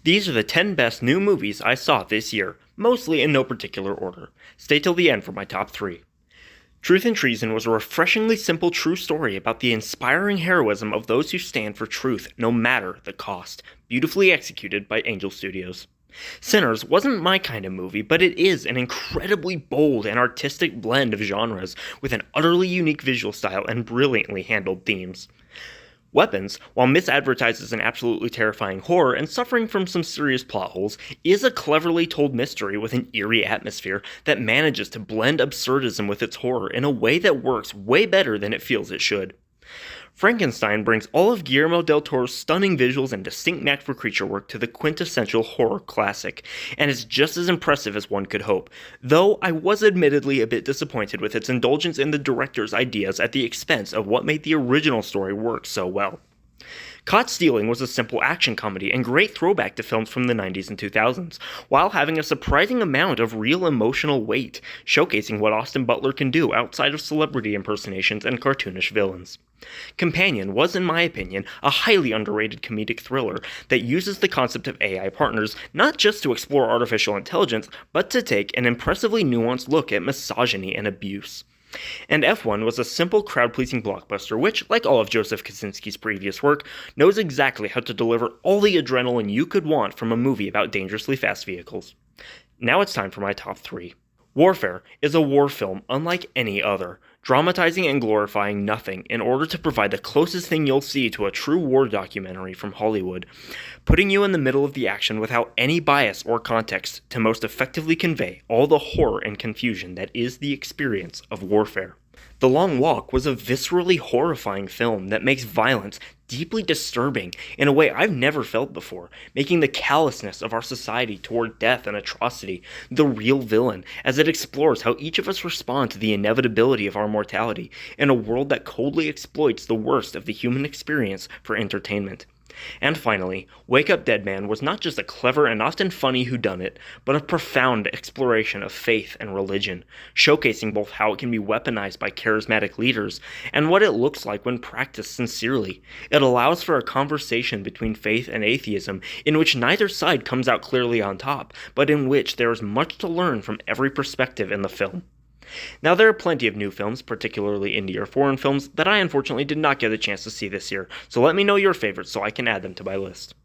These are the 10 best new movies I saw this year, mostly in no particular order. Stay till the end for my top 3. Truth and Treason was a refreshingly simple true story about the inspiring heroism of those who stand for truth, no matter the cost, beautifully executed by Angel Studios. Sinners wasn't my kind of movie, but it is an incredibly bold and artistic blend of genres with an utterly unique visual style and brilliantly handled themes. Weapons, while misadvertised as an absolutely terrifying horror and suffering from some serious plot holes, is a cleverly told mystery with an eerie atmosphere that manages to blend absurdism with its horror in a way that works way better than it feels it should. Frankenstein brings all of Guillermo del Toro's stunning visuals and distinct knack for creature work to the quintessential horror classic, and is just as impressive as one could hope, though I was admittedly a bit disappointed with its indulgence in the director's ideas at the expense of what made the original story work so well. Caught Stealing was a simple action comedy and great throwback to films from the 90s and 2000s, while having a surprising amount of real emotional weight, showcasing what Austin Butler can do outside of celebrity impersonations and cartoonish villains. Companion was, in my opinion, a highly underrated comedic thriller that uses the concept of AI partners not just to explore artificial intelligence, but to take an impressively nuanced look at misogyny and abuse. And F1 was a simple crowd-pleasing blockbuster which, like all of Joseph Kosinski's previous work, knows exactly how to deliver all the adrenaline you could want from a movie about dangerously fast vehicles. Now it's time for my top 3. Warfare is a war film unlike any other, dramatizing and glorifying nothing in order to provide the closest thing you'll see to a true war documentary from Hollywood, putting you in the middle of the action without any bias or context to most effectively convey all the horror and confusion that is the experience of warfare. The Long Walk was a viscerally horrifying film that makes violence deeply disturbing in a way I've never felt before, making the callousness of our society toward death and atrocity the real villain, as it explores how each of us respond to the inevitability of our mortality in a world that coldly exploits the worst of the human experience for entertainment. And finally, Wake Up Dead Man was not just a clever and often funny whodunit, but a profound exploration of faith and religion, showcasing both how it can be weaponized by charismatic leaders and what it looks like when practiced sincerely. It allows for a conversation between faith and atheism in which neither side comes out clearly on top, but in which there is much to learn from every perspective in the film. Now, there are plenty of new films, particularly indie or foreign films, that I unfortunately did not get a chance to see this year, so let me know your favorites so I can add them to my list.